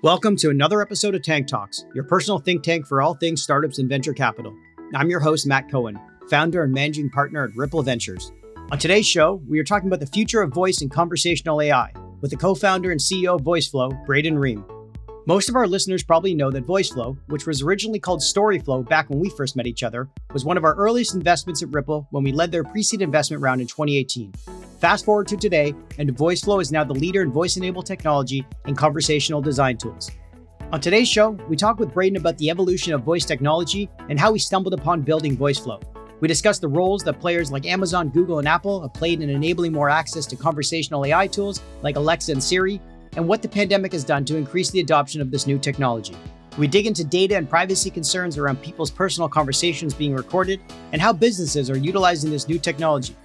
Welcome to another episode of Tank Talks, your personal think tank for all things startups and venture capital. I'm your host, Matt Cohen, founder and managing partner at Ripple Ventures. On today's show, we are talking about the future of voice and conversational AI with the co-founder and CEO of Voiceflow, Braden Ream. Most of our listeners probably know that Voiceflow, which was originally called Storyflow back when we first met each other, was one of our earliest investments at Ripple when we led their pre-seed investment round in 2018. Fast forward to today, and Voiceflow is now the leader in voice-enabled technology and conversational design tools. On today's show, we talk with Braden about the evolution of voice technology and how he stumbled upon building Voiceflow. We discuss the roles that players like Amazon, Google, and Apple have played in enabling more access to conversational AI tools like Alexa and Siri, and what the pandemic has done to increase the adoption of this new technology. We dig into data and privacy concerns around people's personal conversations being recorded and how businesses are utilizing this new technology.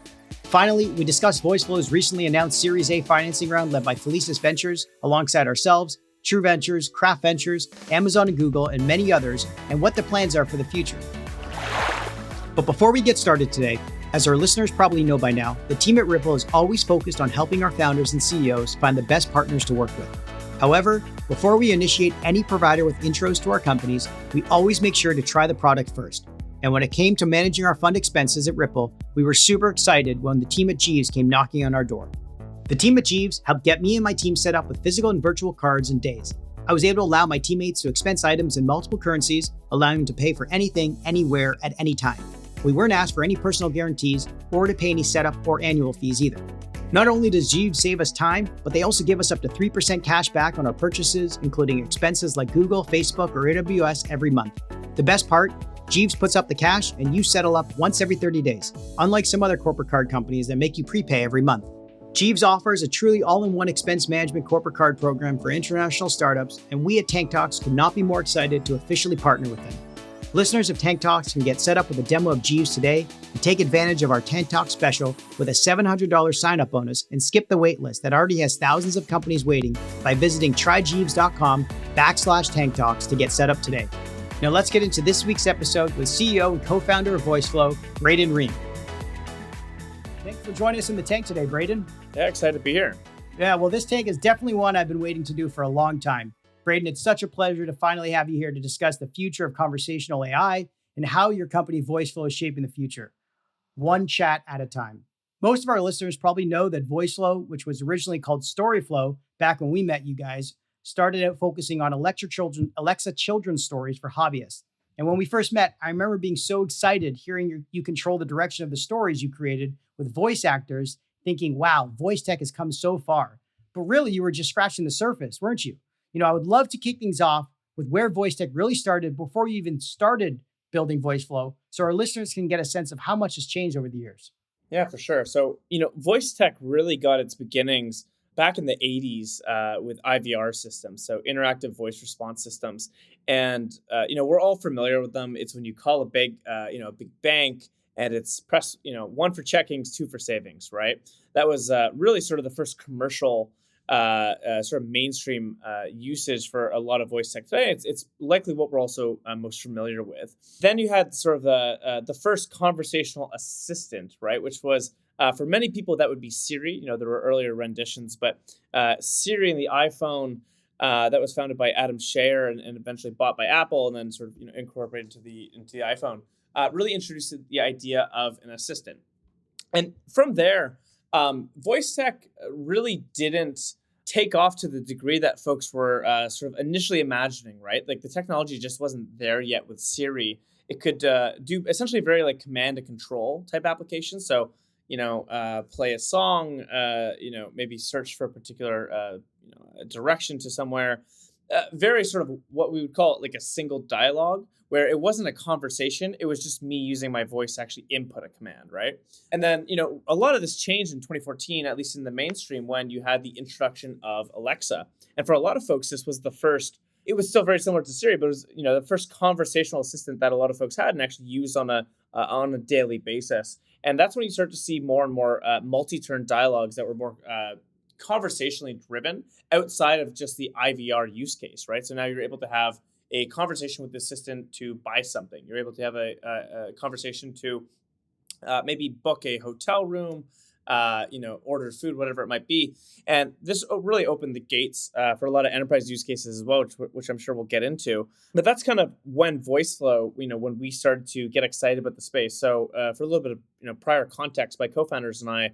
Finally, we discuss Voiceflow's recently announced Series A financing round led by Felics Ventures alongside ourselves, True Ventures, Craft Ventures, Amazon and Google, and many others, and what the plans are for the future. But before we get started today, as our listeners probably know by now, the team at Ripple is always focused on helping our founders and CEOs find the best partners to work with. However, before we initiate any provider with intros to our companies, we always make sure to try the product first. And when it came to managing our fund expenses at Ripple, we were super excited when the team at Jeeves came knocking on our door. The team at Jeeves helped get me and my team set up with physical and virtual cards in days. I was able to allow my teammates to expense items in multiple currencies, allowing them to pay for anything, anywhere, at any time. We weren't asked for any personal guarantees or to pay any setup or annual fees either. Not only does Jeeves save us time, but they also give us up to 3% cash back on our purchases, including expenses like Google, Facebook, or AWS every month. The best part, Jeeves puts up the cash and you settle up once every 30 days, unlike some other corporate card companies that make you prepay every month. Jeeves offers a truly all-in-one expense management corporate card program for international startups, and we at Tank Talks could not be more excited to officially partner with them. Listeners of Tank Talks can get set up with a demo of Jeeves today and take advantage of our Tank Talks special with a $700 sign-up bonus and skip the wait list that already has thousands of companies waiting by visiting tryjeeves.com/Tank Talks to get set up today. Now let's get into this week's episode with CEO and co-founder of Voiceflow, Braden Ream. Thanks for joining us in the tank today, Braden. Yeah, excited to be here. Yeah, well, this tank is definitely one I've been waiting to do for a long time. Braden, it's such a pleasure to finally have you here to discuss the future of conversational AI and how your company Voiceflow is shaping the future, one chat at a time. Most of our listeners probably know that Voiceflow, which was originally called Storyflow back when we met you guys, started out focusing on Alexa children's stories for hobbyists. And when we first met, I remember being so excited hearing you control the direction of the stories you created with voice actors, thinking, wow, voice tech has come so far. But really, you were just scratching the surface, weren't you? I would love to kick things off with where voice tech really started before you even started building Voiceflow, so our listeners can get a sense of how much has changed over the years. Yeah, for sure. So, voice tech really got its beginnings back in the 80s with IVR systems, so interactive voice response systems. And, we're all familiar with them. It's when you call a big bank and it's press, one for checkings, two for savings, right? That was really sort of the first commercial sort of mainstream usage for a lot of voice tech today. It's likely what we're also most familiar with. Then you had sort of the first conversational assistant, right? Which was for many people that would be Siri. There were earlier renditions, but Siri and the iPhone that was founded by Adam Scher and eventually bought by Apple and then sort of incorporated into the iPhone really introduced the idea of an assistant. And from there, voice tech really didn't take off to the degree that folks were sort of initially imagining, right? Like the technology just wasn't there yet with Siri. It could do essentially very like command and control type applications. So, play a song, maybe search for a particular direction to somewhere. Very sort of what we would call like a single dialogue, where it wasn't a conversation. It was just me using my voice to actually input a command, right? And then, a lot of this changed in 2014, at least in the mainstream, when you had the introduction of Alexa. And for a lot of folks, this was the first, it was still very similar to Siri, but it was, the first conversational assistant that a lot of folks had and actually used on a daily basis. And that's when you start to see more and more multi-turn dialogues that were more conversationally driven outside of just the IVR use case, right? So now you're able to have a conversation with the assistant to buy something. You're able to have a conversation to maybe book a hotel room, order food, whatever it might be. And this really opened the gates for a lot of enterprise use cases as well, which I'm sure we'll get into. But that's kind of when Voiceflow, when we started to get excited about the space. So for a little bit of prior context, my co-founders and I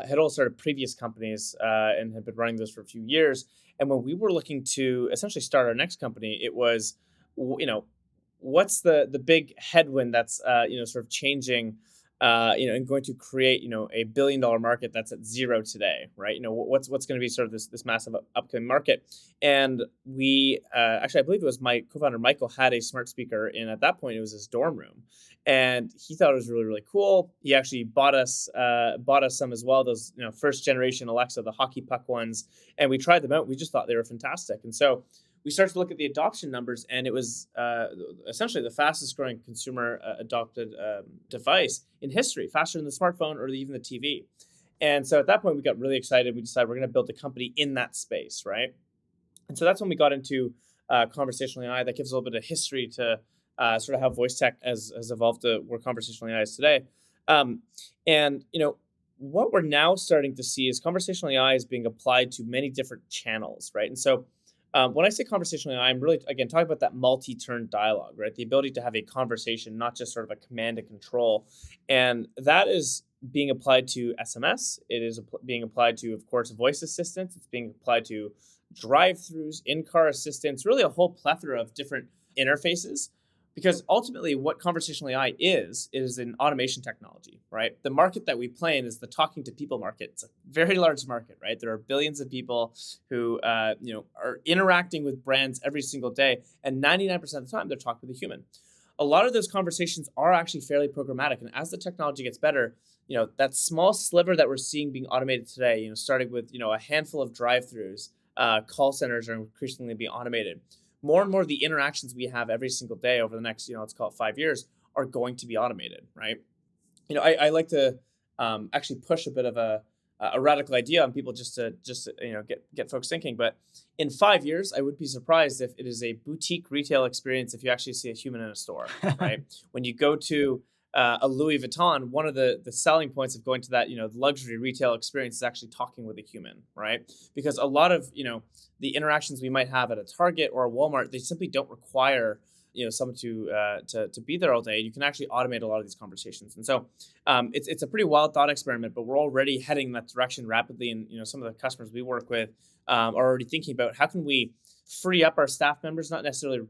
had all started previous companies and had been running those for a few years. And when we were looking to essentially start our next company, it was, what's the big headwind that's sort of changing, and going to create a $1 billion market that's at zero today, right? What's going to be sort of this massive upcoming market. And we actually, I believe it was my co-founder Michael had a smart speaker, and at that point it was his dorm room, and he thought it was really, really cool. He actually bought us some as well, those first generation Alexa, the hockey puck ones, and we tried them out. We just thought they were fantastic, and so we started to look at the adoption numbers, and it was essentially the fastest growing consumer adopted device in history, faster than the smartphone or even the TV. And so at that point, we got really excited. We decided we're going to build a company in that space, right? And so that's when we got into conversational AI. That gives a little bit of history to sort of how voice tech has evolved to where conversational AI is today. What we're now starting to see is conversational AI is being applied to many different channels, right? And so when I say conversational AI, I'm really, again, talking about that multi-turn dialogue, right? The ability to have a conversation, not just sort of a command and control. And that is being applied to SMS. It is being applied to, of course, voice assistants. It's being applied to drive-throughs, in-car assistants, really a whole plethora of different interfaces. Because ultimately, what conversational AI is an automation technology, right? The market that we play in is the talking to people market. It's a very large market, right? There are billions of people who, are interacting with brands every single day, and 99% of the time, they're talking with a human. A lot of those conversations are actually fairly programmatic, and as the technology gets better, that small sliver that we're seeing being automated today, starting with a handful of drive-throughs, call centers are increasingly being automated. More and more of the interactions we have every single day over the next, let's call it 5 years, are going to be automated, right? I like to actually push a bit of a radical idea on people just to get folks thinking. But in 5 years, I would be surprised if it is a boutique retail experience if you actually see a human in a store, right? When you go to a Louis Vuitton, one of the selling points of going to that luxury retail experience is actually talking with a human, right? Because a lot of the interactions we might have at a Target or a Walmart, they simply don't require someone to be there all day. You can actually automate a lot of these conversations, and so it's a pretty wild thought experiment. But we're already heading in that direction rapidly, and some of the customers we work with are already thinking about how can we free up our staff members, not necessarily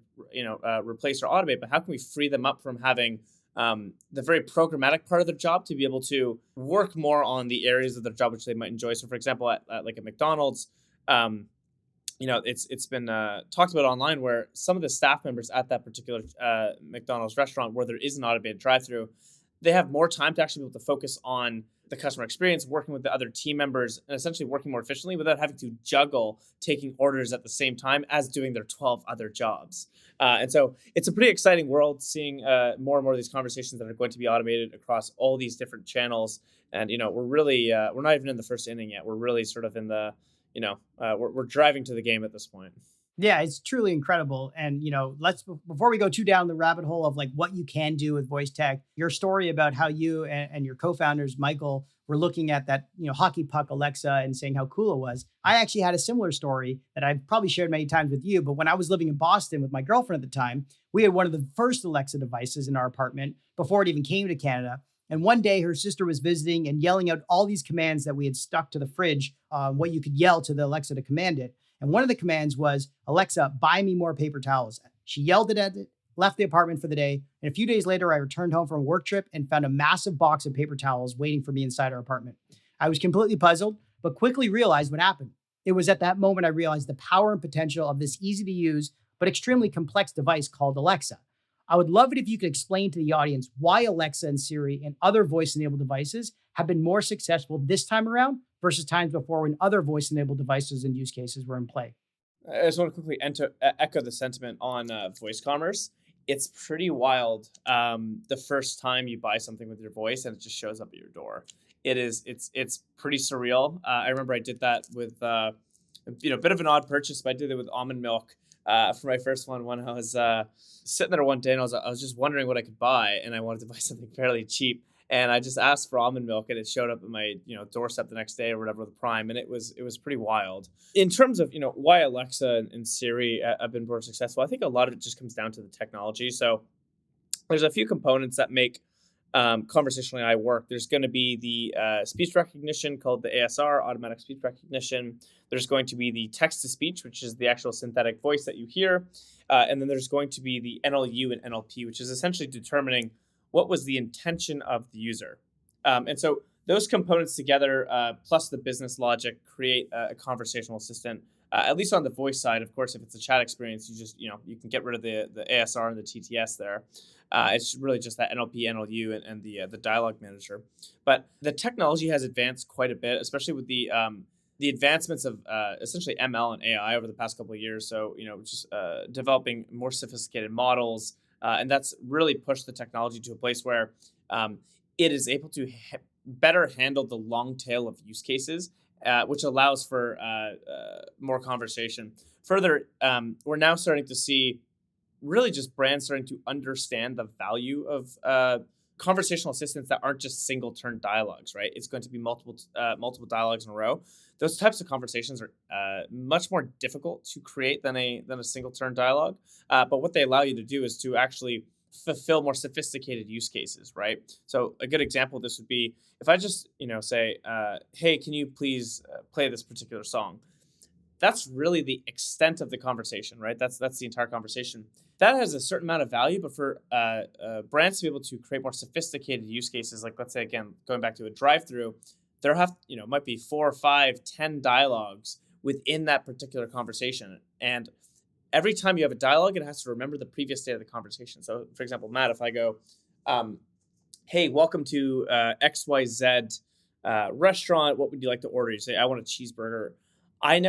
replace or automate, but how can we free them up from having the very programmatic part of their job to be able to work more on the areas of their job which they might enjoy. So, for example, at McDonald's, it's been talked about online where some of the staff members at that particular McDonald's restaurant where there is an automated drive-through, they have more time to actually be able to focus on the customer experience, working with the other team members, and essentially working more efficiently without having to juggle taking orders at the same time as doing their 12 other jobs. And so it's a pretty exciting world, seeing more and more of these conversations that are going to be automated across all these different channels. And, we're really, we're not even in the first inning yet. We're really sort of in the, we're driving to the game at this point. Yeah, it's truly incredible. And, let's, before we go too down the rabbit hole of like what you can do with voice tech, your story about how you and your co-founders, Michael, were looking at that, hockey puck Alexa and saying how cool it was. I actually had a similar story that I've probably shared many times with you, but when I was living in Boston with my girlfriend at the time, we had one of the first Alexa devices in our apartment before it even came to Canada. And one day her sister was visiting and yelling out all these commands that we had stuck to the fridge, what you could yell to the Alexa to command it. And one of the commands was, Alexa, buy me more paper towels. She yelled it at it, left the apartment for the day. And a few days later, I returned home from a work trip and found a massive box of paper towels waiting for me inside our apartment. I was completely puzzled, but quickly realized what happened. It was at that moment I realized the power and potential of this easy to use, but extremely complex device called Alexa. I would love it if you could explain to the audience why Alexa and Siri and other voice-enabled devices have been more successful this time around versus times before when other voice-enabled devices and use cases were in play. I just want to quickly echo the sentiment on voice commerce. It's pretty wild the first time you buy something with your voice and it just shows up at your door. It's pretty surreal. I remember I did that with a bit of an odd purchase, but I did it with almond milk for my first one when I was sitting there one day and I was just wondering what I could buy, and I wanted to buy something fairly cheap. And I just asked for almond milk, and it showed up at my doorstep the next day or whatever with Prime, and it was pretty wild. In terms of why Alexa and Siri have been more successful, I think a lot of it just comes down to the technology. So there's a few components that make conversational AI work. There's going to be the speech recognition called the ASR, automatic speech recognition. There's going to be the text to speech, which is the actual synthetic voice that you hear. And then there's going to be the NLU and NLP, which is essentially determining what was the intention of the user. And so those components together, plus the business logic, create a conversational assistant. At least on the voice side, of course, if it's a chat experience, you can get rid of the ASR and the TTS there. It's really just that NLP, NLU, and the dialogue manager. But the technology has advanced quite a bit, especially with the advancements of essentially ML and AI over the past couple of years. So just developing more sophisticated models, and that's really pushed the technology to a place where it is able to better handle the long tail of use cases, which allows for more conversation. Further, we're now starting to see really just brands starting to understand the value of conversational assistants that aren't just single turn dialogues, right? It's going to be multiple dialogues in a row. Those types of conversations are much more difficult to create than a single turn dialogue. But what they allow you to do is to actually fulfill more sophisticated use cases, right? So a good example of this would be if I just say, "Hey, can you please play this particular song?" That's really the extent of the conversation, right? That's the entire conversation. That has a certain amount of value, but for brands to be able to create more sophisticated use cases, like let's say again going back to a drive-through, there might be 4, 5, 10 dialogues within that particular conversation, and every time you have a dialogue, it has to remember the previous state of the conversation. So, for example, Matt, if I go, "Hey, welcome to XYZ restaurant. What would you like to order?" You say, "I want a cheeseburger." I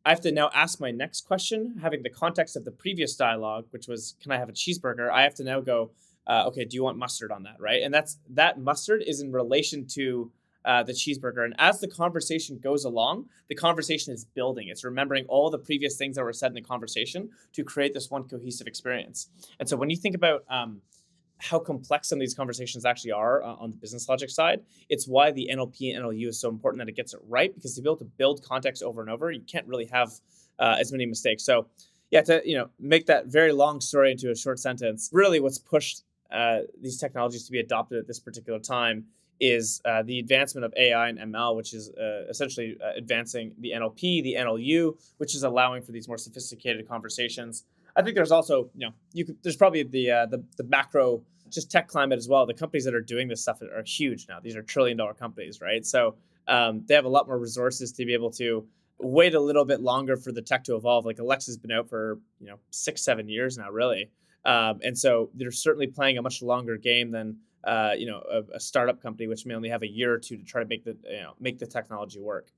have to now ask my next question, having the context of the previous dialogue, which was, "Can I have a cheeseburger?" I have to now go, "Okay, do you want mustard on that?" Right? And that mustard is in relation to the cheeseburger. And as the conversation goes along, the conversation is building. It's remembering all the previous things that were said in the conversation to create this one cohesive experience. And so when you think about how complex some of these conversations actually are on the business logic side, it's why the NLP and NLU is so important that it gets it right, because to be able to build context over and over, you can't really have as many mistakes. So yeah, to make that very long story into a short sentence, really what's pushed these technologies to be adopted at this particular time is the advancement of AI and ML, which is essentially advancing the NLP, the NLU, which is allowing for these more sophisticated conversations. I think there's also, there's probably the macro, just tech climate as well. The companies that are doing this stuff are huge now. These are trillion-dollar companies, right? So they have a lot more resources to be able to wait a little bit longer for the tech to evolve. Like Alexa's been out for 6-7 years now, really, and so they're certainly playing a much longer game than a startup company, which may only have a year or two to try to make the technology work.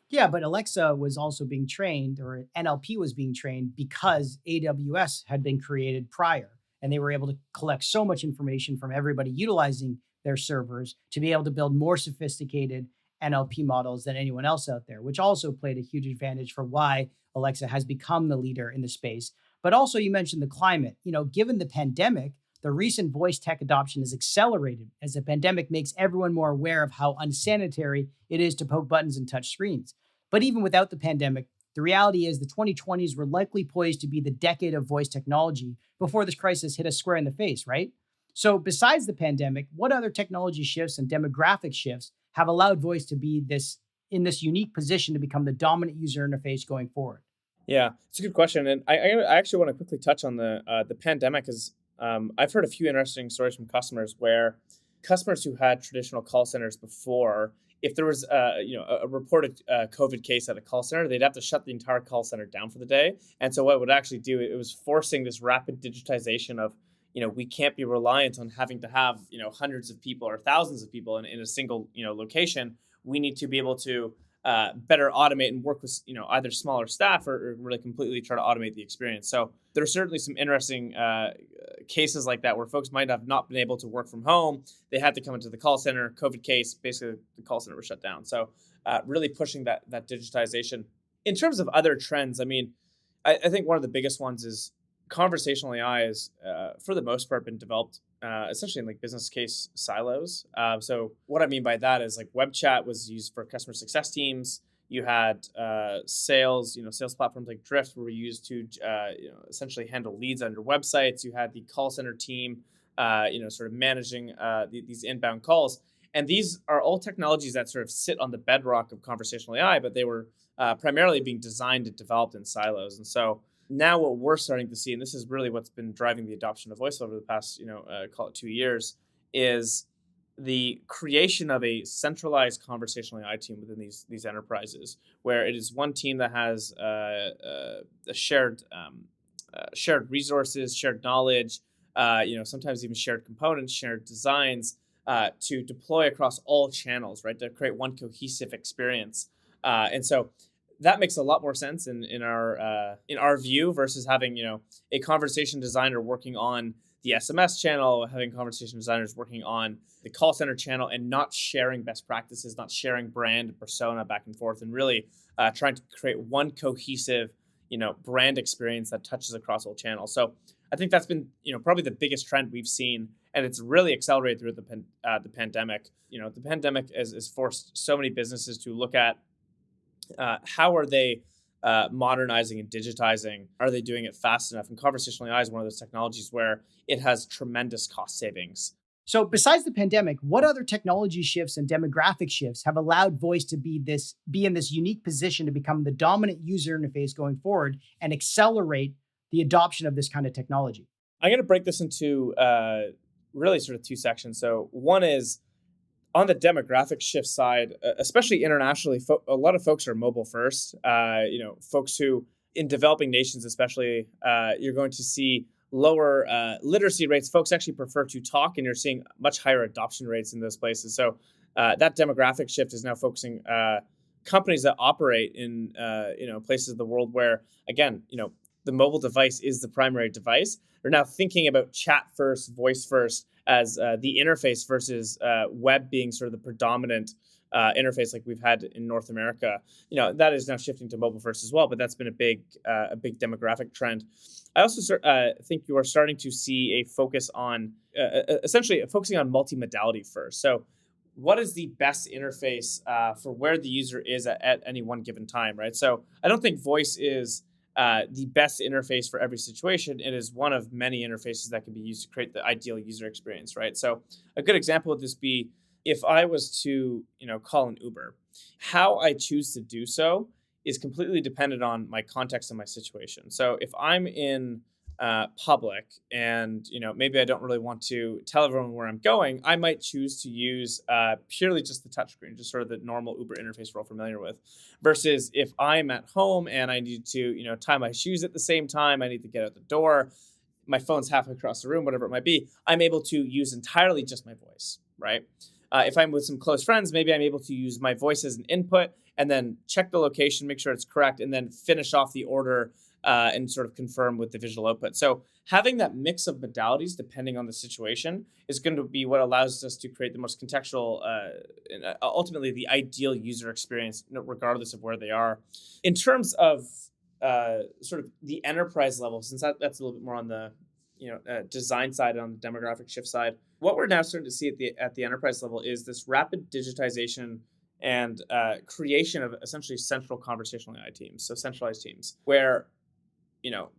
Yeah, but Alexa was also being trained, or NLP was being trained because AWS had been created prior, and they were able to collect so much information from everybody utilizing their servers to be able to build more sophisticated NLP models than anyone else out there, which also played a huge advantage for why Alexa has become the leader in the space. But also, you mentioned the climate. Given the pandemic, the recent voice tech adoption is accelerated as the pandemic makes everyone more aware of how unsanitary it is to poke buttons and touch screens. But even without the pandemic, the reality is the 2020s were likely poised to be the decade of voice technology before this crisis hit us square in the face, right? So besides the pandemic, what other technology shifts and demographic shifts have allowed voice to be in this unique position to become the dominant user interface going forward? Yeah, it's a good question, and I actually want to quickly touch on the pandemic, because I've heard a few interesting stories from customers where customers who had traditional call centers before, if there was a reported COVID case at a call center, they'd have to shut the entire call center down for the day. And so what it would actually do, it was forcing this rapid digitization of, we can't be reliant on having to have hundreds of people or thousands of people in a single location. We need to be able to better automate and work with either smaller staff or really completely try to automate the experience. So there are certainly some interesting cases like that where folks might have not been able to work from home. They had to come into the call center. COVID case, basically the call center was shut down. So really pushing that digitization. In terms of other trends, I mean, I think one of the biggest ones is conversational AI is for the most part been developed essentially in like business case silos. So what I mean by that is like web chat was used for customer success teams. You had sales, sales platforms like Drift were used to, essentially handle leads on your websites. You had the call center team, sort of managing these inbound calls. And these are all technologies that sort of sit on the bedrock of conversational AI, but they were primarily being designed and developed in silos. And so now what we're starting to see, and this is really what's been driving the adoption of voice over the past, call it 2 years, is the creation of a centralized conversational AI team within these enterprises, where it is one team that has a shared resources, shared knowledge, sometimes even shared components, shared designs, to deploy across all channels, right? To create one cohesive experience. And so that makes a lot more sense in our view versus having a conversation designer working on the SMS channel, having conversation designers working on the call center channel, and not sharing best practices, not sharing brand and persona back and forth, and really trying to create one cohesive brand experience that touches across all channels. So I think that's been probably the biggest trend we've seen, and it's really accelerated through the pandemic. The pandemic has forced so many businesses to look at how are they modernizing and digitizing? Are they doing it fast enough? And conversational AI is one of those technologies where it has tremendous cost savings. So, besides the pandemic, what other technology shifts and demographic shifts have allowed voice to be in this unique position to become the dominant user interface going forward and accelerate the adoption of this kind of technology? I'm going to break this into really sort of two sections. So, one is on the demographic shift side, especially internationally, a lot of folks are mobile first. Folks who in developing nations, especially, you're going to see lower literacy rates. Folks actually prefer to talk, and you're seeing much higher adoption rates in those places. So that demographic shift is now focusing companies that operate in places of the world where, again, the mobile device is the primary device. They're now thinking about chat first, voice first, as the interface versus web being sort of the predominant interface like we've had in North America. That is now shifting to mobile first as well, but that's been a big demographic trend. I also think you are starting to see a focus on essentially focusing on multimodality first. So what is the best interface for where the user is at any one given time, right? So I don't think voice is the best interface for every situation. It is one of many interfaces that can be used to create the ideal user experience, right? So a good example would this be if I was to, call an Uber. How I choose to do so is completely dependent on my context and my situation. So if I'm in public and maybe I don't really want to tell everyone where I'm going, I might choose to use purely just the touchscreen, just sort of the normal Uber interface we're all familiar with. Versus if I'm at home and I need to tie my shoes at the same time, I need to get out the door, my phone's halfway across the room, whatever it might be, I'm able to use entirely just my voice, right? If I'm with some close friends, maybe I'm able to use my voice as an input and then check the location, make sure it's correct, and then finish off the order and sort of confirm with the visual output. So having that mix of modalities, depending on the situation, is going to be what allows us to create the most contextual, and ultimately the ideal user experience, regardless of where they are. In terms of sort of the enterprise level, since that's a little bit more on the design side and on the demographic shift side, what we're now starting to see at the enterprise level is this rapid digitization and creation of essentially central conversational AI teams, so centralized teams, where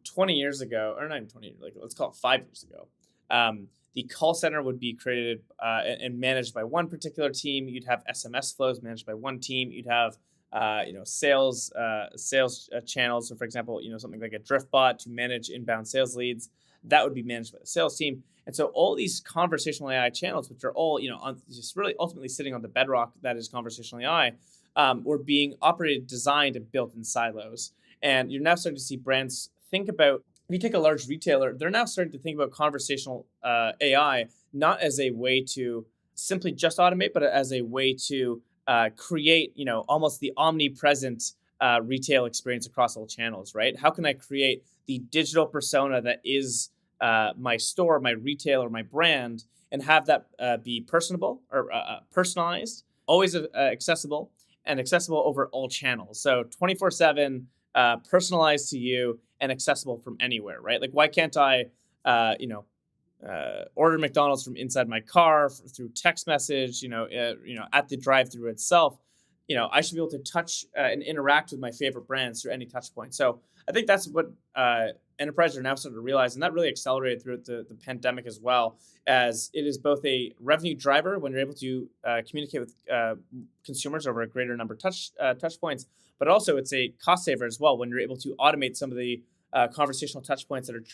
20 years ago, or not even 20, like let's call it 5 years ago, the call center would be created and managed by one particular team. You'd have SMS flows managed by one team. You'd have sales channels. So, for example, something like a Drift bot to manage inbound sales leads, that would be managed by the sales team. And so all these conversational AI channels, which are all just really ultimately sitting on the bedrock that is conversational AI, were being operated, designed, and built in silos. And you're now starting to see brands think about, if you take a large retailer, they're now starting to think about conversational AI not as a way to simply just automate, but as a way to create, almost the omnipresent retail experience across all channels, right? How can I create the digital persona that is my store, my retail, or my brand, and have that be personable or personalized, always accessible, and accessible over all channels. So 24/7, personalized to you, and accessible from anywhere, right? Like, why can't I, order McDonald's from inside my car through text message, at the drive-through itself. I should be able to touch and interact with my favorite brands through any touch point. So I think that's what enterprises are now starting to realize, and that really accelerated throughout the pandemic as well, as it is both a revenue driver when you're able to communicate with consumers over a greater number of touch points, but also it's a cost saver as well when you're able to automate some of the conversational touch points that are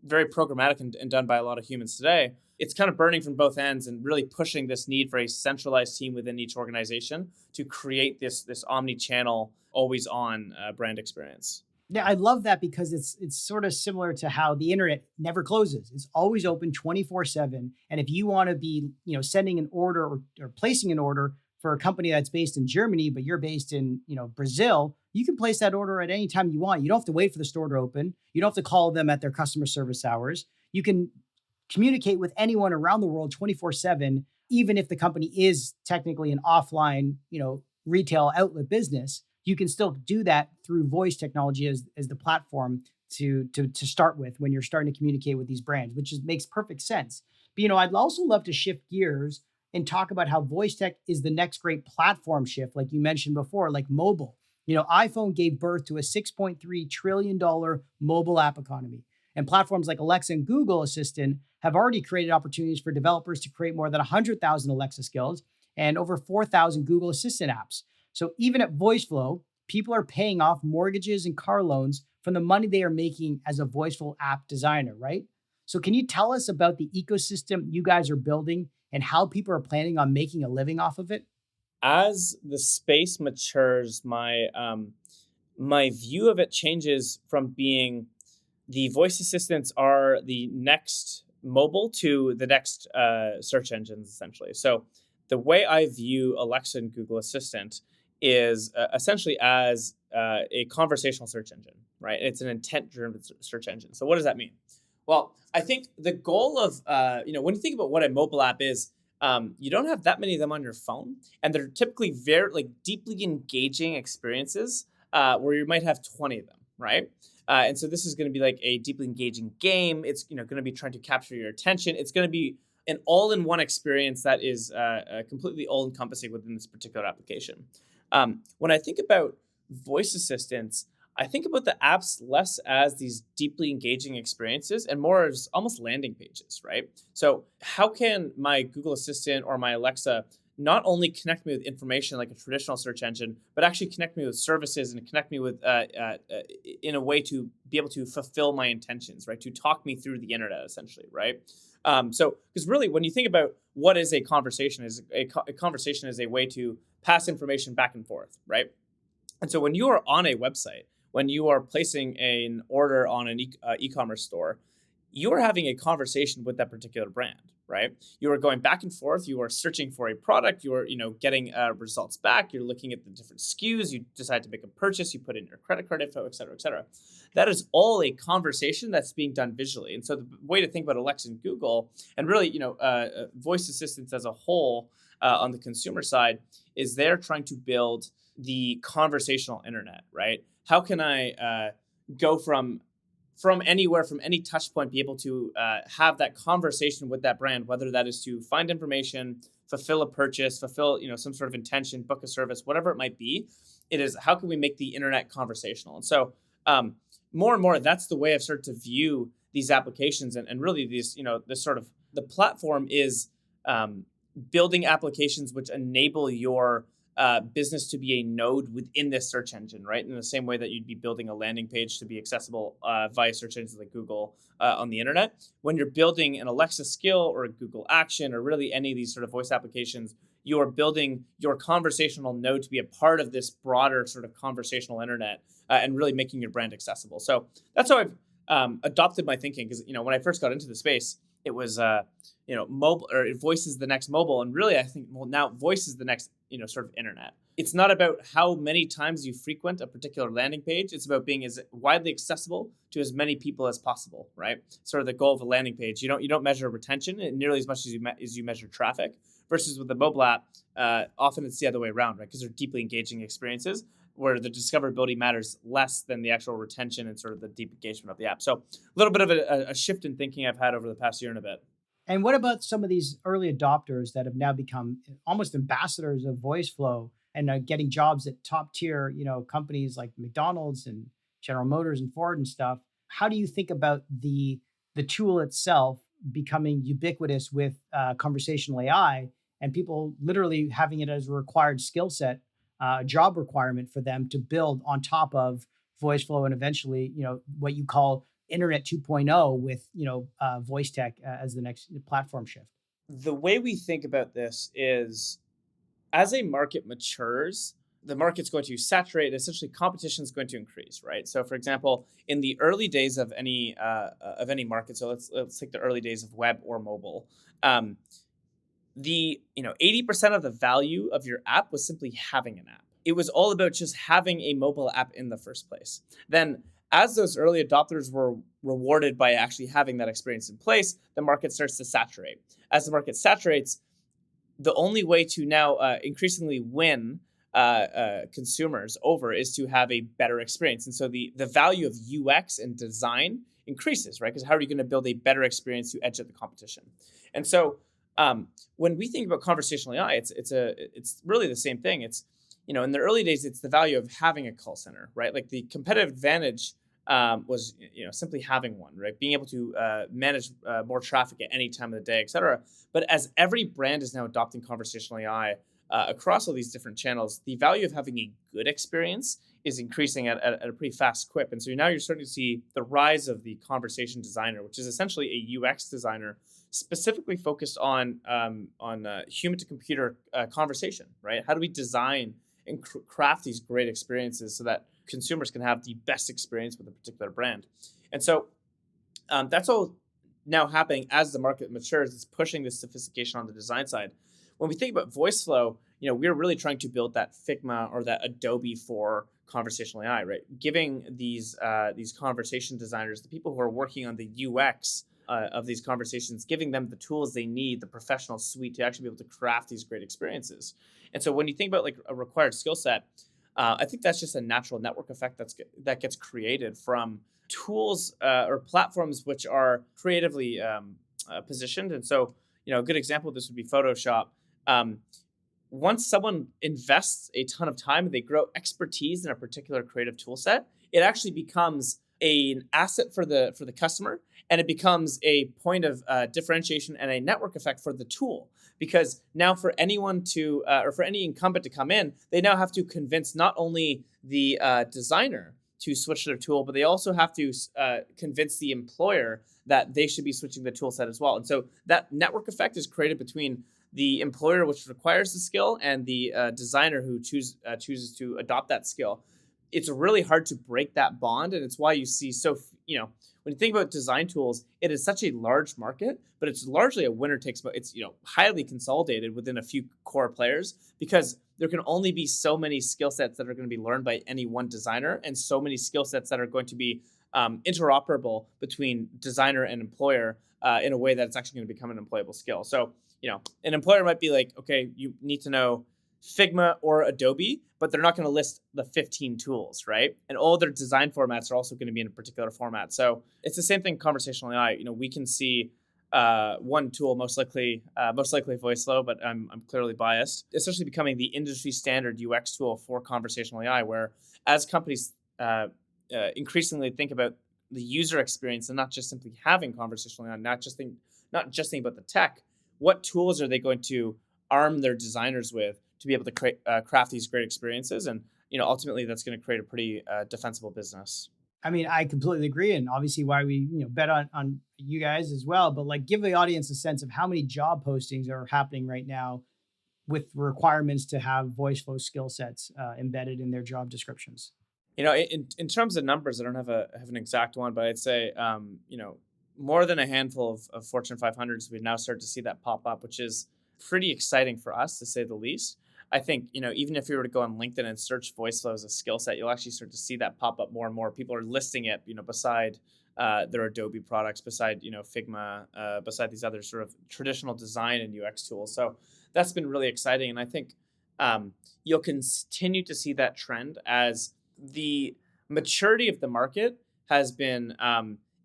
very programmatic and done by a lot of humans today. It's kind of burning from both ends and really pushing this need for a centralized team within each organization to create this omni-channel, always-on brand experience. Yeah, I love that because it's sort of similar to how the internet never closes. It's always open 24/7. And if you want to be, sending an order or placing an order for a company that's based in Germany, but you're based in, Brazil, you can place that order at any time you want. You don't have to wait for the store to open. You don't have to call them at their customer service hours. You can communicate with anyone around the world 24/7, even if the company is technically an offline, retail outlet business. You can still do that through voice technology as the platform to start with when you're starting to communicate with these brands, which makes perfect sense. But I'd also love to shift gears and talk about how voice tech is the next great platform shift, like you mentioned before, like mobile. iPhone gave birth to a $6.3 trillion mobile app economy. And platforms like Alexa and Google Assistant have already created opportunities for developers to create more than 100,000 Alexa skills and over 4,000 Google Assistant apps. So even at Voiceflow, people are paying off mortgages and car loans from the money they are making as a Voiceflow app designer, right? So can you tell us about the ecosystem you guys are building and how people are planning on making a living off of it? As the space matures, my view of it changes from being the voice assistants are the next mobile to the next search engines, essentially. So the way I view Alexa and Google Assistant is essentially as a conversational search engine, right? It's an intent-driven search engine. So what does that mean? Well, I think the goal of, when you think about what a mobile app is, you don't have that many of them on your phone, and they're typically very deeply engaging experiences where you might have 20 of them, right? And so this is going to be like a deeply engaging game. It's going to be trying to capture your attention. It's going to be an all-in-one experience that is completely all-encompassing within this particular application. When I think about voice assistants, I think about the apps less as these deeply engaging experiences and more as almost landing pages, right? So how can my Google Assistant or my Alexa not only connect me with information like a traditional search engine, but actually connect me with services and connect me with in a way to be able to fulfill my intentions, right? To talk me through the internet, essentially, right? So, because really, when you think about what is a conversation, a conversation is a way to pass information back and forth, right? And so when you are on a website, when you are placing an order on an e-commerce store, you are having a conversation with that particular brand, right? You are going back and forth. You are searching for a product. You are, getting results back. You're looking at the different SKUs. You decide to make a purchase. You put in your credit card info, et cetera, et cetera. That is all a conversation that's being done visually. And so the way to think about Alexa and Google, and really, voice assistants as a whole on the consumer side, is they're trying to build the conversational internet, right? How can I go from anywhere, from any touch point, be able to have that conversation with that brand, whether that is to find information, fulfill a purchase, fulfill some sort of intention, book a service, whatever it might be. It is how can we make the internet conversational? And so more and more, that's the way I've started to view these applications, and really these this sort of the platform is building applications which enable your business to be a node within this search engine, right? In the same way that you'd be building a landing page to be accessible via search engines like Google on the internet. When you're building an Alexa skill or a Google action or really any of these sort of voice applications, you are building your conversational node to be a part of this broader sort of conversational internet and really making your brand accessible. So that's how I've adopted my thinking, because when I first got into the space, it was mobile, or voice is the next mobile, and really I think now voice is the next sort of internet. It's not about how many times you frequent a particular landing page. It's about being as widely accessible to as many people as possible, right? Sort of the goal of a landing page. You don't measure retention nearly as much as you measure traffic. Versus with the mobile app, often it's the other way around, right? Because they're deeply engaging experiences. where the discoverability matters less than the actual retention and sort of the deep engagement of the app. So a little bit of a shift in thinking I've had over the past year and a bit. And what about some of these early adopters that have now become almost ambassadors of VoiceFlow and getting jobs at top tier, companies like McDonald's and General Motors and Ford and stuff? How do you think about the tool itself becoming ubiquitous with conversational AI and people literally having it as a required skill set, a job requirement for them to build on top of VoiceFlow and eventually, what you call Internet 2.0 with voice tech as the next platform shift? The way we think about this is, as a market matures, the market's going to saturate. Essentially, competition is going to increase, right? So, for example, in the early days of any market, so let's take the early days of web or mobile. The 80% of the value of your app was simply having an app. It was all about just having a mobile app in the first place. Then, as those early adopters were rewarded by actually having that experience in place, the market starts to saturate. As the market saturates, the only way to now increasingly win consumers over is to have a better experience. And so the value of UX and design increases, right? Because how are you going to build a better experience to edge out the competition? And so when we think about conversational AI, it's really the same thing. It's, in the early days, it's the value of having a call center, right? Like the competitive advantage was simply having one, right? Being able to manage more traffic at any time of the day, et cetera. But as every brand is now adopting conversational AI across all these different channels, the value of having a good experience is increasing at a pretty fast clip. And so now you're starting to see the rise of the conversation designer, which is essentially a UX designer specifically focused on human to computer conversation, right? How do we design and craft these great experiences so that consumers can have the best experience with a particular brand? And so that's all now happening as the market matures. It's pushing this sophistication on the design side. When we think about VoiceFlow, we're really trying to build that Figma or that Adobe for conversational AI, right? Giving these conversation designers, the people who are working on the UX of these conversations, giving them the tools they need, the professional suite to actually be able to craft these great experiences. And so when you think about like a required skill set, I think that's just a natural network effect that gets created from tools or platforms which are creatively positioned. And so, a good example of this would be Photoshop. Once someone invests a ton of time and they grow expertise in a particular creative tool set, it actually becomes an asset for the customer, and it becomes a point of differentiation and a network effect for the tool. Because now for anyone to, or for any incumbent to come in, they now have to convince not only the designer to switch their tool, but they also have to convince the employer that they should be switching the tool set as well. And so that network effect is created between the employer, which requires the skill, and the designer who chooses to adopt that skill. It's really hard to break that bond, and it's why you see when you think about design tools, it is such a large market, but it's largely a winner takes most. It's highly consolidated within a few core players because there can only be so many skill sets that are going to be learned by any one designer, and so many skill sets that are going to be interoperable between designer and employer in a way that it's actually going to become an employable skill. So an employer might be like, okay, you need to know Figma or Adobe, but they're not going to list the 15 tools, right? And all their design formats are also going to be in a particular format. So it's the same thing conversational AI. We can see one tool, most likely VoiceFlow, but I'm clearly biased, essentially becoming the industry standard UX tool for conversational AI, where as companies increasingly think about the user experience and not just simply having conversational AI, not just think about the tech, what tools are they going to arm their designers with to be able to craft these great experiences? And ultimately that's going to create a pretty defensible business. I mean, I completely agree, and obviously why we bet on you guys as well. But like, give the audience a sense of how many job postings are happening right now with requirements to have VoiceFlow skill sets embedded in their job descriptions. In terms of numbers, I don't have an exact one, but I'd say more than a handful of Fortune 500s, we now start to see that pop up, which is pretty exciting for us, to say the least. I think, even if you were to go on LinkedIn and search VoiceFlow as a skill set, you'll actually start to see that pop up more and more. People are listing it, beside their Adobe products, beside, Figma, beside these other sort of traditional design and UX tools. So that's been really exciting. And I think You'll continue to see that trend as the maturity of the market has been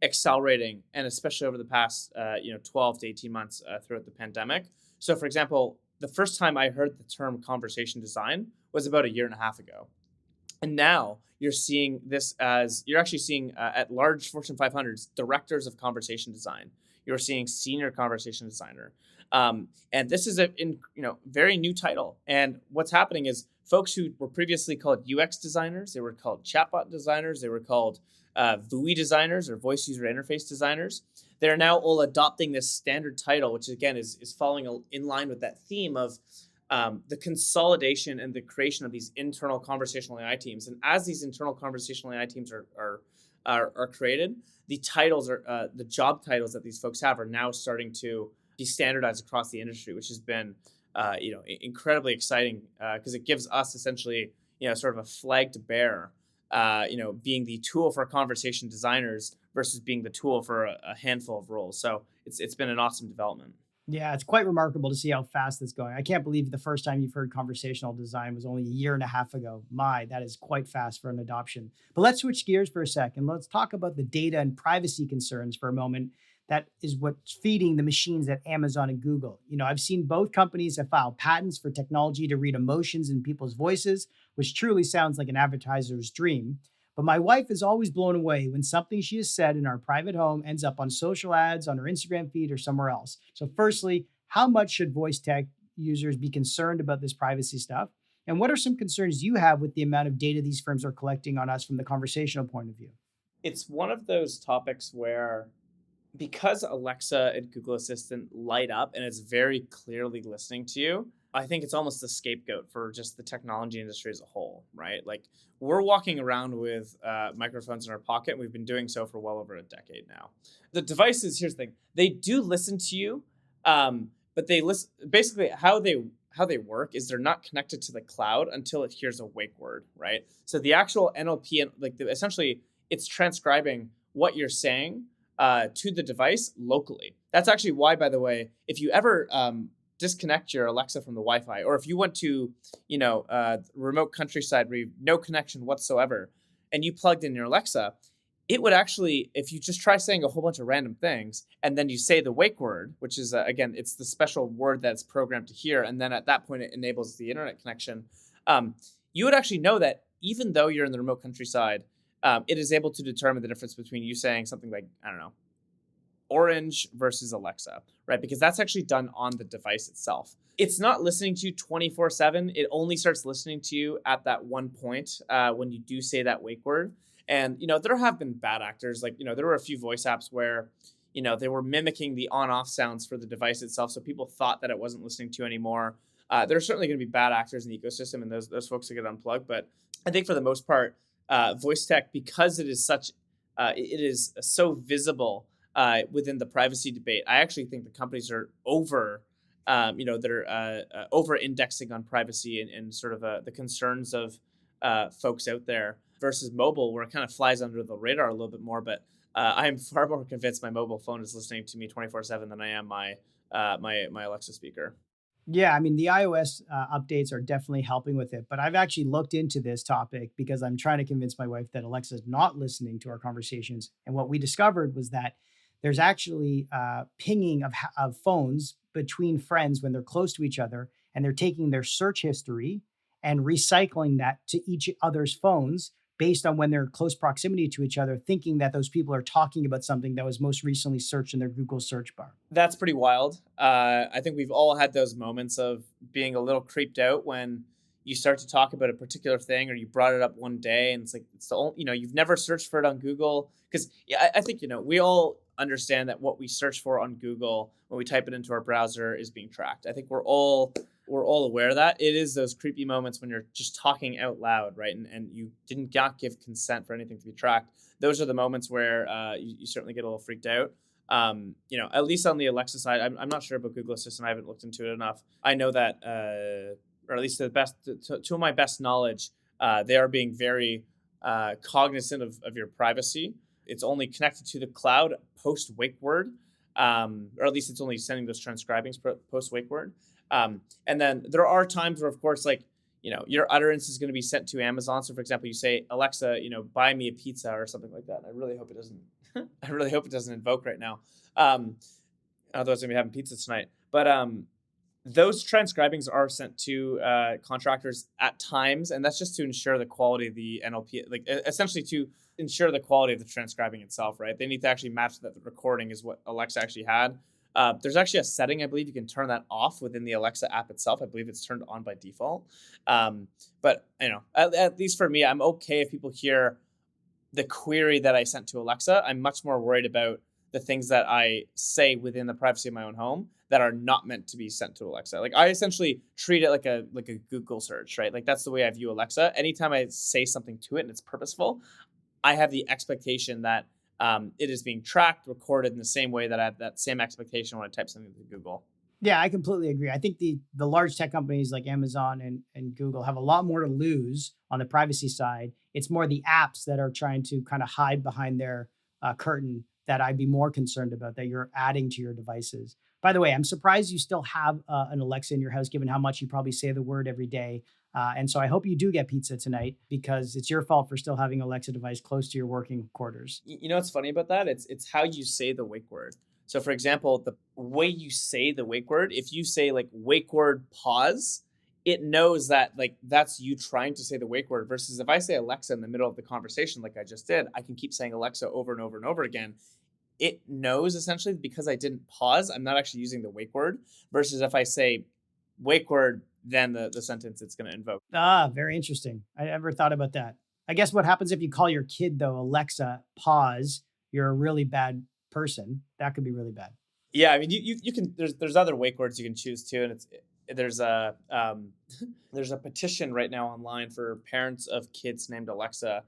accelerating, and especially over the past 12 to 18 months throughout the pandemic. So, for example, the first time I heard the term conversation design was about a year and a half ago. And now you're actually seeing at large Fortune 500s directors of conversation design. You're seeing senior conversation designer, and this is very new title. And what's happening is folks who were previously called UX designers, they were called chatbot designers, they were called VUI designers or voice user interface designers. They're now all adopting this standard title, which again is falling in line with that theme of the consolidation and the creation of these internal conversational AI teams. And as these internal conversational AI teams are created, the job titles that these folks have are now starting to be standardized across the industry, which has been incredibly exciting because it gives us essentially sort of a flag to bear. Being the tool for conversation designers versus being the tool for a handful of roles. So it's been an awesome development. Yeah, it's quite remarkable to see how fast it's going. I can't believe the first time you've heard conversational design was only a year and a half ago. My, that is quite fast for an adoption. But let's switch gears for a second. Let's talk about the data and privacy concerns for a moment. That is what's feeding the machines at Amazon and Google. I've seen both companies have filed patents for technology to read emotions in people's voices, which truly sounds like an advertiser's dream. But my wife is always blown away when something she has said in our private home ends up on social ads, on her Instagram feed, or somewhere else. So, firstly, how much should voice tech users be concerned about this privacy stuff? And what are some concerns you have with the amount of data these firms are collecting on us from the conversational point of view? It's one of those topics where, because Alexa and Google Assistant light up and it's very clearly listening to you, I think it's almost a scapegoat for just the technology industry as a whole, right? Like, we're walking around with microphones in our pocket, and we've been doing so for well over a decade now. The devices, here's the thing, they do listen to you, but they listen. Basically, how they work is they're not connected to the cloud until it hears a wake word, right? So the actual NLP, essentially, it's transcribing what you're saying to the device locally. That's actually why, by the way, if you ever disconnect your Alexa from the Wi-Fi, or if you went to, remote countryside where you have no connection whatsoever, and you plugged in your Alexa, it would actually, if you just try saying a whole bunch of random things, and then you say the wake word, which is, again, it's the special word that's programmed to hear, and then at that point it enables the internet connection, you would actually know that even though you're in the remote countryside, it is able to determine the difference between you saying something like, I don't know, Orange versus Alexa, right? Because that's actually done on the device itself. It's not listening to you 24/7. It only starts listening to you at that one point when you do say that wake word. And, there have been bad actors. Like, there were a few voice apps where, they were mimicking the on-off sounds for the device itself. So people thought that it wasn't listening to you anymore. There are certainly going to be bad actors in the ecosystem and those folks that get unplugged. But I think for the most part, voice tech, because it is so visible within the privacy debate, I actually think the companies are over indexing on privacy and sort of the concerns of folks out there versus mobile, where it kind of flies under the radar a little bit more. But I am far more convinced my mobile phone is listening to me 24/7 than I am my Alexa speaker. Yeah, I mean, the iOS updates are definitely helping with it, but I've actually looked into this topic because I'm trying to convince my wife that Alexa's not listening to our conversations. And what we discovered was that there's actually pinging of phones between friends when they're close to each other, and they're taking their search history and recycling that to each other's phones based on when they're close proximity to each other, thinking that those people are talking about something that was most recently searched in their Google search bar. That's pretty wild. I think we've all had those moments of being a little creeped out when you start to talk about a particular thing, or you brought it up one day and it's like, it's the only, you've never searched for it on Google. Because I think, we all understand that what we search for on Google when we type it into our browser is being tracked. I think we're all aware of that. It is those creepy moments when you're just talking out loud, right? And you didn't give consent for anything to be tracked. Those are the moments where you certainly get a little freaked out. At least on the Alexa side, I'm not sure about Google Assistant. I haven't looked into it enough. I know that, or at least to my best knowledge, they are being very cognizant of your privacy. It's only connected to the cloud post wake word, or at least it's only sending those transcribings post wake word. And then there are times where, of course, like, your utterance is going to be sent to Amazon. So, for example, you say, Alexa, buy me a pizza or something like that. I really hope it doesn't. I really hope it doesn't invoke right now. Otherwise, I'm gonna be having pizza tonight. But those transcribings are sent to contractors at times, and that's just to ensure the quality of the NLP, like essentially to ensure the quality of the transcribing itself, right? They need to actually match that the recording is what Alexa actually had. There's actually a setting, I believe you can turn that off within the Alexa app itself. I believe it's turned on by default. But at least for me, I'm okay if people hear the query that I sent to Alexa. I'm much more worried about the things that I say within the privacy of my own home that are not meant to be sent to Alexa. Like, I essentially treat it like a Google search, right? Like, that's the way I view Alexa. Anytime I say something to it and it's purposeful, I have the expectation that it is being tracked, recorded in the same way that I have that same expectation when I type something to Google. Yeah, I completely agree. I think the large tech companies like Amazon and Google have a lot more to lose on the privacy side. It's more the apps that are trying to kind of hide behind their curtain that I'd be more concerned about that you're adding to your devices. By the way, I'm surprised you still have an Alexa in your house, given how much you probably say the word every day. And so I hope you do get pizza tonight because it's your fault for still having Alexa device close to your working quarters. You know what's funny about that? It's how you say the wake word. So, for example, the way you say the wake word, if you say like wake word pause, it knows that like that's you trying to say the wake word. Versus if I say Alexa in the middle of the conversation, like I just did, I can keep saying Alexa over and over and over again. It knows essentially because I didn't pause, I'm not actually using the wake word. Versus if I say wake word, then the sentence it's going to invoke. Ah, very interesting. I never thought about that. I guess what happens if you call your kid though, Alexa, pause, you're a really bad person. That could be really bad. Yeah, I mean, you can. There's other wake words you can choose too, and there's a there's a petition right now online for parents of kids named Alexa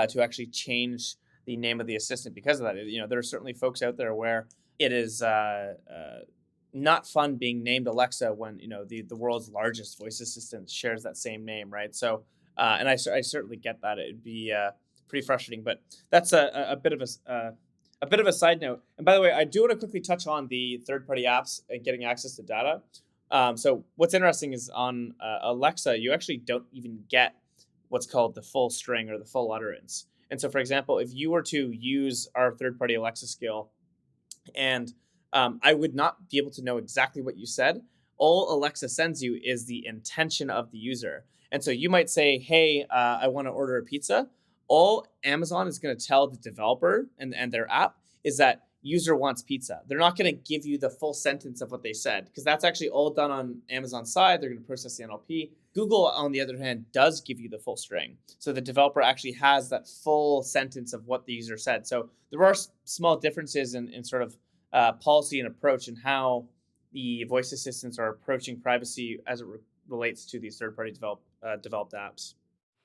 to actually change the name of the assistant because of that. There are certainly folks out there where it is not fun being named Alexa when the world's largest voice assistant shares that same name, right? So, and I certainly get that. It'd be pretty frustrating, but that's a bit of a bit of a side note. And by the way, I do want to quickly touch on the third-party apps and getting access to data. So what's interesting is on Alexa, you actually don't even get what's called the full string or the full utterance. And so, for example, if you were to use our third-party Alexa skill, and I would not be able to know exactly what you said, all Alexa sends you is the intention of the user. And so you might say, hey, I want to order a pizza. All Amazon is going to tell the developer and their app is that user wants pizza. They're not going to give you the full sentence of what they said because that's actually all done on Amazon's side. They're going to process the NLP. Google, on the other hand, does give you the full string. So the developer actually has that full sentence of what the user said. So there are small differences in sort of policy and approach and how the voice assistants are approaching privacy as it relates to these third-party developed apps.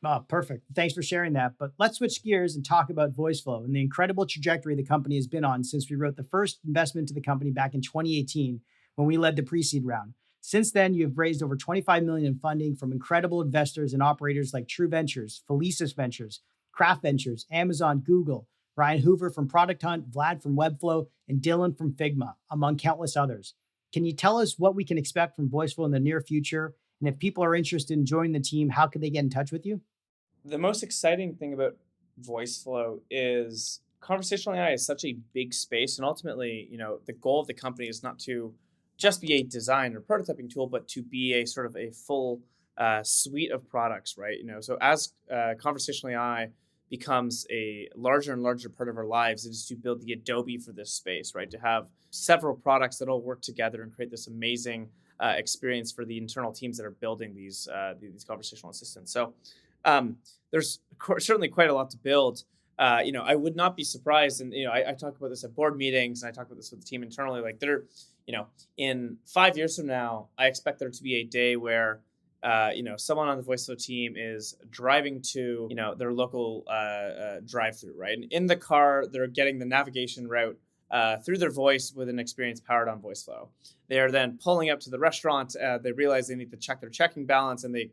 Oh, perfect. Thanks for sharing that. But let's switch gears and talk about VoiceFlow and the incredible trajectory the company has been on since we wrote the first investment to the company back in 2018 when we led the pre-seed round. Since then, you've raised over 25 million in funding from incredible investors and operators like True Ventures, Felics Ventures, Craft Ventures, Amazon, Google, Ryan Hoover from Product Hunt, Vlad from Webflow, and Dylan from Figma, among countless others. Can you tell us what we can expect from VoiceFlow in the near future? And if people are interested in joining the team, how can they get in touch with you? The most exciting thing about VoiceFlow is conversational AI is such a big space, and ultimately, the goal of the company is not to just be a design or prototyping tool, but to be a sort of a full suite of products, right? So as conversational AI becomes a larger and larger part of our lives, it is to build the Adobe for this space, right? To have several products that all work together and create this amazing experience for the internal teams that are building these conversational assistants. So there's certainly quite a lot to build. I would not be surprised, and I talk about this at board meetings, and I talk about this with the team internally. Like in 5 years from now, I expect there to be a day where someone on the VoiceFlow team is driving to their local drive-through, right? And in the car, they're getting the navigation route through their voice with an experience powered on VoiceFlow. They are then pulling up to the restaurant. They realize they need to check their checking balance, and they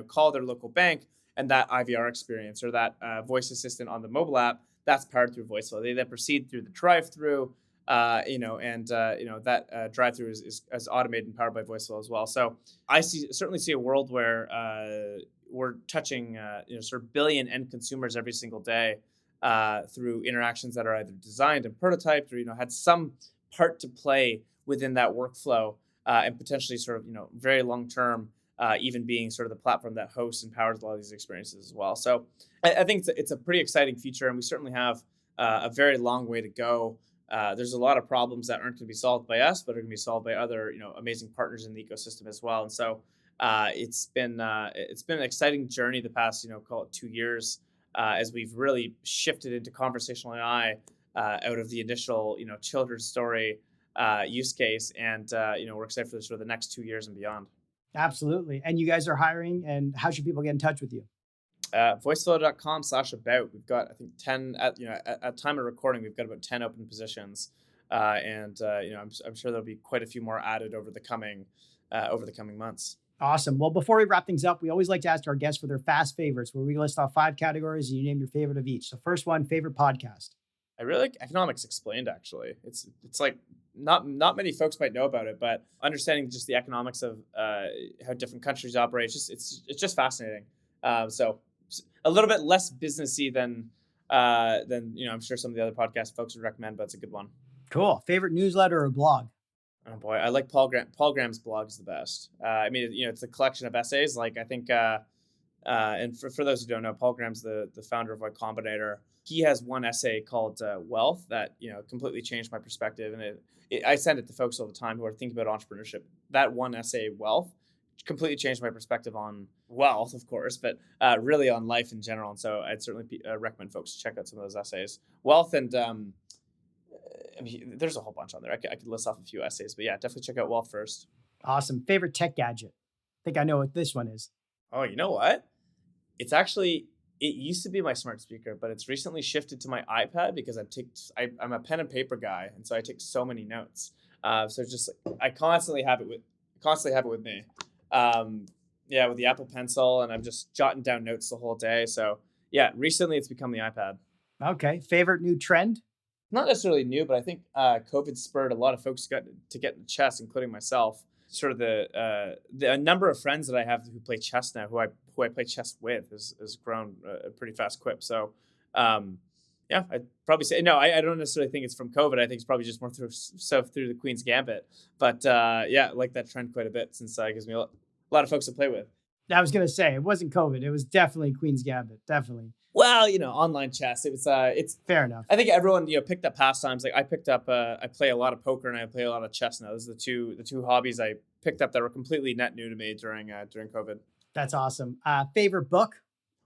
call their local bank. And that IVR experience or that voice assistant on the mobile app, that's powered through VoiceFlow. They then proceed through the drive-through, That drive-through is automated and powered by Voiceflow as well. So I certainly see a world where we're touching sort of billion end consumers every single day through interactions that are either designed and prototyped or had some part to play within that workflow, and potentially sort of very long term, even being sort of the platform that hosts and powers a lot of these experiences as well. So I think it's a pretty exciting future, and we certainly have a very long way to go. There's a lot of problems that aren't going to be solved by us, but are going to be solved by other amazing partners in the ecosystem as well. And so it's been an exciting journey the past call it 2 years, as we've really shifted into conversational AI out of the initial children's story use case, and we're excited for sort of the next 2 years and beyond. Absolutely. And you guys are hiring, and how should people get in touch with you? Voiceflow.com/about. We've got, I think, 10 at time of recording. We've got about 10 open positions, I'm sure there'll be quite a few more added over the coming months. Awesome. Well, before we wrap things up, we always like to ask our guests for their fast favorites, where we list off 5 categories and you name your favorite of each. So first one, favorite podcast. I really like Economics Explained. Actually, it's like not many folks might know about it, but understanding just the economics of how different countries operate, it's just fascinating. So a little bit less businessy than I'm sure some of the other podcast folks would recommend, but it's a good one. Cool. Favorite newsletter or blog? Oh boy, I like Paul Graham's blog is the best. It's a collection of essays. Like I think, and for those who don't know, Paul Graham's the founder of Y Combinator. He has one essay called Wealth that completely changed my perspective, and I send it to folks all the time who are thinking about entrepreneurship. That one essay, Wealth, completely changed my perspective on wealth, of course, but really on life in general. And so I'd certainly recommend folks check out some of those essays. Wealth and there's a whole bunch on there. I could list off a few essays, but yeah, definitely check out Wealth first. Awesome. Favorite tech gadget? I think I know what this one is. Oh, you know what? It used to be my smart speaker, but it's recently shifted to my iPad because I'm a pen and paper guy, and so I take so many notes. So just I constantly have it with me. With the Apple Pencil, and I'm just jotting down notes the whole day. So yeah, recently it's become the iPad. Okay. Favorite new trend? Not necessarily new, but I think COVID spurred a lot of folks to get into chess, including myself. Sort of the number of friends that I have who play chess now, who I play chess with, has grown a pretty fast clip. So, I'd probably say no. I don't necessarily think it's from COVID. I think it's probably just more through the Queen's Gambit. But I like that trend quite a bit, since it gives me a lot of folks to play with. I was gonna say it wasn't COVID. It was definitely Queen's Gambit. Definitely. Well, online chess. It's fair enough. I think everyone picked up pastimes. Like I picked up. I play a lot of poker and I play a lot of chess now. Those are the two hobbies I picked up that were completely net new to me during COVID. That's awesome. Favorite book?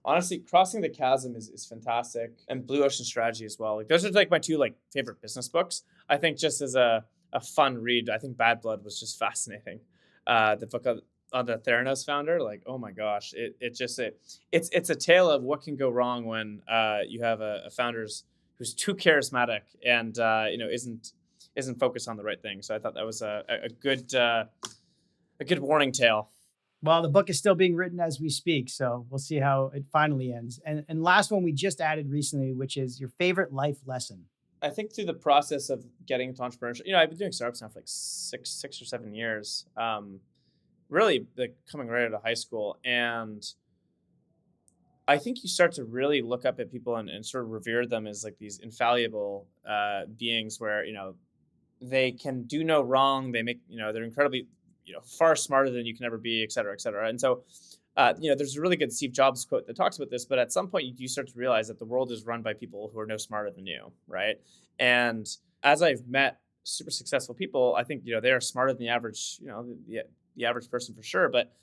Honestly, Crossing the Chasm is fantastic, and Blue Ocean Strategy as well. Like those are like my two favorite business books. I think just as a fun read, I think Bad Blood was just fascinating. The book on the Theranos founder, oh my gosh, it's a tale of what can go wrong when you have a founder who's too charismatic and isn't focused on the right thing. So I thought that was a good warning tale. Well, the book is still being written as we speak, so we'll see how it finally ends. And last one we just added recently, which is your favorite life lesson. I think through the process of getting into entrepreneurship, I've been doing startups now for six or 7 years. Really coming right out of high school. And I think you start to really look up at people and sort of revere them as these infallible beings where, they can do no wrong. They make, they're incredibly, far smarter than you can ever be, et cetera, et cetera. And so, there's a really good Steve Jobs quote that talks about this, but at some point you start to realize that the world is run by people who are no smarter than you, right? And as I've met super successful people, I think, they are smarter than the average, the average person for sure, but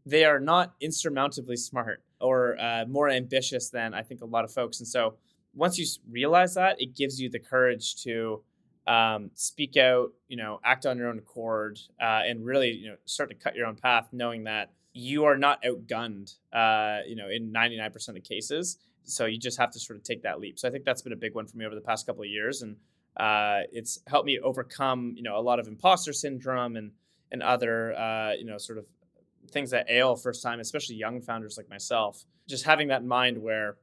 they are not insurmountably smart or more ambitious than I think a lot of folks. And so once you realize that, it gives you the courage to speak out, act on your own accord, and really, start to cut your own path, knowing that you are not outgunned, in 99% of cases. So you just have to sort of take that leap. So I think that's been a big one for me over the past couple of years. And it's helped me overcome, a lot of imposter syndrome and other, sort of things that ail first time, especially young founders like myself. Just having that in mind where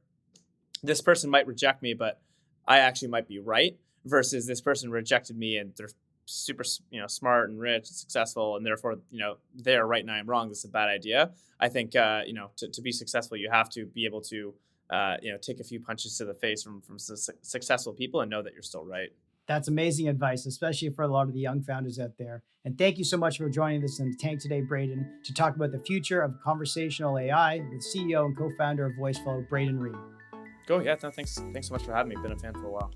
this person might reject me, but I actually might be right, versus this person rejected me and they're super, smart and rich and successful, and therefore, they're right and I'm wrong. This is a bad idea. I think, to be successful, you have to be able to, take a few punches to the face from successful people and know that you're still right. That's amazing advice, especially for a lot of the young founders out there. And thank you so much for joining us in the Tank today, Braden, to talk about the future of conversational AI with CEO and co-founder of Voiceflow, Braden Ream. Cool. Yeah. No, thanks so much for having me. Been a fan for a while.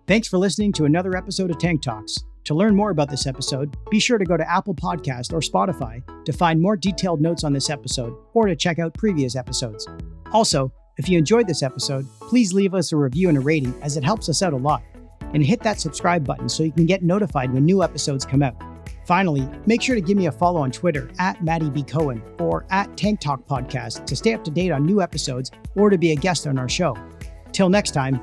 Thanks for listening to another episode of Tank Talks. To learn more about this episode, be sure to go to Apple Podcast or Spotify to find more detailed notes on this episode or to check out previous episodes. Also, if you enjoyed this episode, please leave us a review and a rating as it helps us out a lot. And hit that subscribe button so you can get notified when new episodes come out. Finally, make sure to give me a follow on Twitter @MattyBCohen or @Tank Talk Podcast to stay up to date on new episodes or to be a guest on our show. Till next time,